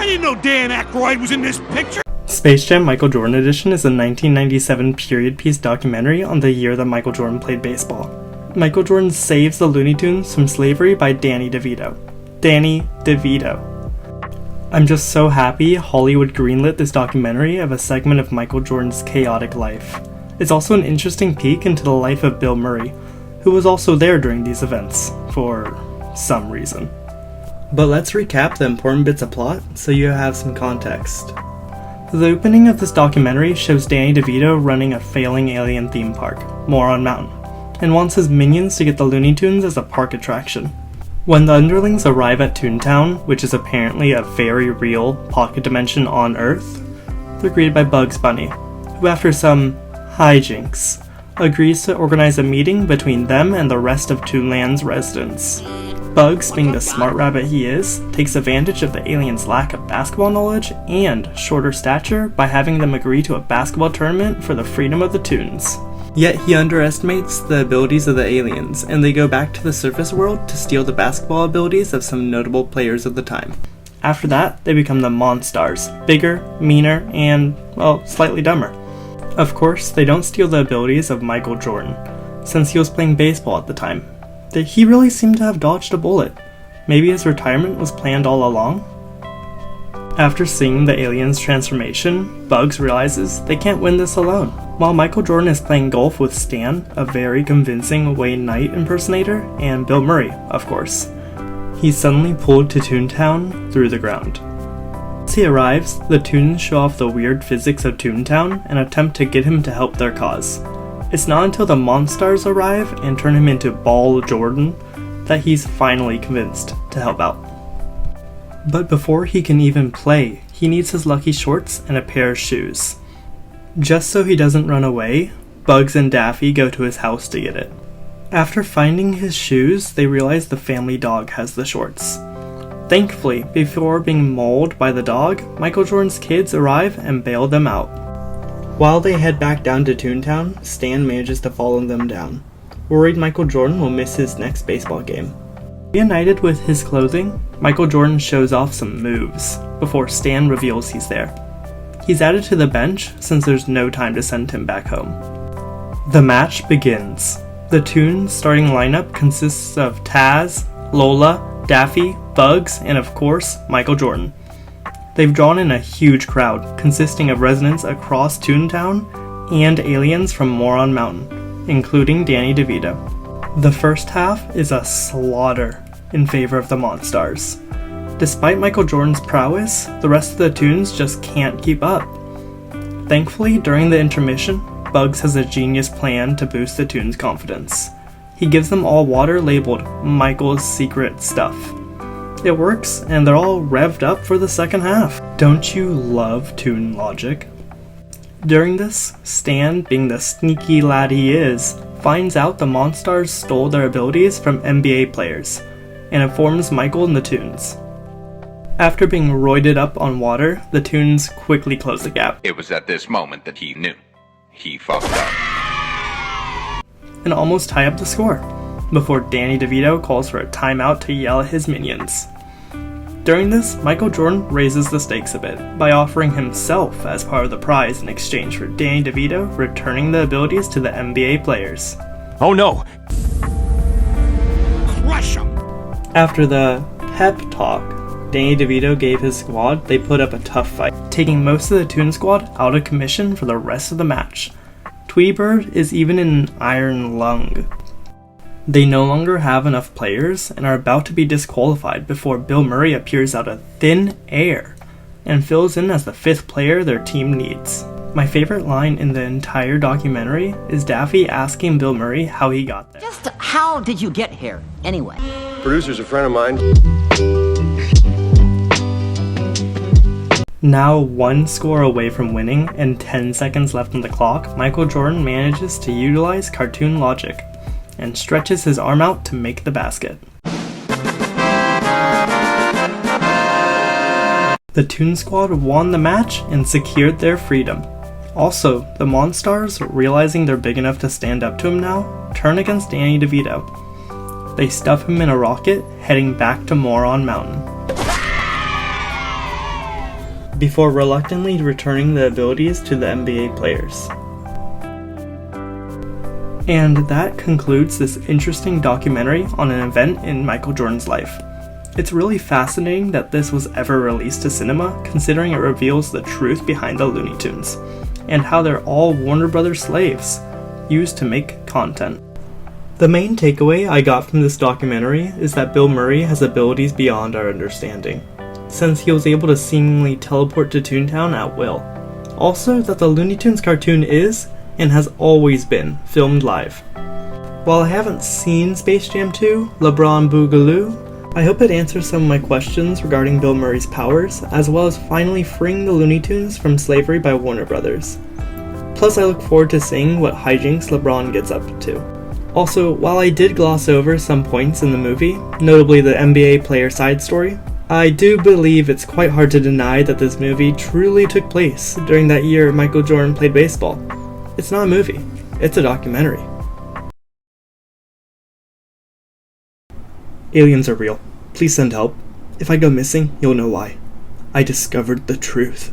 didn't know Dan Aykroyd was in this picture. Space Jam Michael Jordan Edition is a 1997 period piece documentary on the year that Michael Jordan played baseball. Michael Jordan saves the Looney Tunes from slavery by Danny DeVito. Danny DeVito. I'm just so happy Hollywood greenlit this documentary of a segment of Michael Jordan's chaotic life. It's also an interesting peek into the life of Bill Murray, who was also there during these events, for some reason. But let's recap the important bits of plot so you have some context. The opening of this documentary shows Danny DeVito running a failing alien theme park, Moron Mountain, and wants his minions to get the Looney Tunes as a park attraction. When the underlings arrive at Toontown, which is apparently a very real pocket dimension on Earth, they're greeted by Bugs Bunny, who after some hijinks, agrees to organize a meeting between them and the rest of Toonland's residents. Bugs, being the smart rabbit he is, takes advantage of the aliens' lack of basketball knowledge and shorter stature by having them agree to a basketball tournament for the freedom of the Toons. Yet he underestimates the abilities of the aliens, and they go back to the surface world to steal the basketball abilities of some notable players of the time. After that, they become the Monstars, bigger, meaner, and, well, slightly dumber. Of course, they don't steal the abilities of Michael Jordan, since he was playing baseball at the time. He really seemed to have dodged a bullet. Maybe his retirement was planned all along? After seeing the aliens' transformation, Bugs realizes they can't win this alone. While Michael Jordan is playing golf with Stan, a very convincing Wayne Knight impersonator, and Bill Murray, of course, he's suddenly pulled to Toontown through the ground. As he arrives, the Toons show off the weird physics of Toontown and attempt to get him to help their cause. It's not until the Monstars arrive and turn him into Ball Jordan that he's finally convinced to help out. But before he can even play, he needs his lucky shorts and a pair of shoes. Just so he doesn't run away, Bugs and Daffy go to his house to get it. After finding his shoes, they realize the family dog has the shorts. Thankfully, before being mauled by the dog, Michael Jordan's kids arrive and bail them out. While they head back down to Toontown, Stan manages to follow them down. Worried Michael Jordan will miss his next baseball game. Reunited with his clothing, Michael Jordan shows off some moves, before Stan reveals he's there. He's added to the bench since there's no time to send him back home. The match begins. The Toons starting lineup consists of Taz, Lola, Daffy, Bugs, and of course, Michael Jordan. They've drawn in a huge crowd, consisting of residents across Toontown and aliens from Moron Mountain, including Danny DeVito. The first half is a slaughter in favor of the Monstars. Despite Michael Jordan's prowess, the rest of the Toons just can't keep up. Thankfully, during the intermission, Bugs has a genius plan to boost the Toons' confidence. He gives them all water labeled Michael's Secret Stuff. It works, and they're all revved up for the second half. Don't you love Toon logic? During this, Stan, being the sneaky lad he is, finds out the Monstars stole their abilities from NBA players, and informs Michael and the Toons. After being roided up on water, the Toons quickly close the gap. It was at this moment that he knew. He fucked up. And almost tie up the score, before Danny DeVito calls for a timeout to yell at his minions. During this, Michael Jordan raises the stakes a bit by offering himself as part of the prize in exchange for Danny DeVito returning the abilities to the NBA players. Oh no! Crush him! After the pep talk Danny DeVito gave his squad, they put up a tough fight, taking most of the Toon squad out of commission for the rest of the match. Tweety Bird is even in an iron lung. They no longer have enough players and are about to be disqualified before Bill Murray appears out of thin air and fills in as the fifth player their team needs. My favorite line in the entire documentary is Daffy asking Bill Murray how he got there. Just how did you get here, anyway? Producer's a friend of mine. Now 1 score away from winning and 10 seconds left on the clock, Michael Jordan manages to utilize cartoon logic and stretches his arm out to make the basket. The Toon Squad won the match and secured their freedom. Also, the Monstars, realizing they're big enough to stand up to him now, turn against Danny DeVito. They stuff him in a rocket, heading back to Moron Mountain. before reluctantly returning the abilities to the NBA players. And that concludes this interesting documentary on an event in Michael Jordan's life. It's really fascinating that this was ever released to cinema, considering it reveals the truth behind the Looney Tunes, and how they're all Warner Brothers slaves, used to make content. The main takeaway I got from this documentary is that Bill Murray has abilities beyond our understanding, since he was able to seemingly teleport to Toontown at will. Also, that the Looney Tunes cartoon is, and has always been, filmed live. While I haven't seen Space Jam 2, LeBron Boogaloo, I hope it answers some of my questions regarding Bill Murray's powers, as well as finally freeing the Looney Tunes from slavery by Warner Brothers. Plus, I look forward to seeing what hijinks LeBron gets up to. Also, while I did gloss over some points in the movie, notably the NBA player side story, I do believe it's quite hard to deny that this movie truly took place during that year Michael Jordan played baseball. It's not a movie, it's a documentary. Aliens are real. Please send help. If I go missing, you'll know why. I discovered the truth.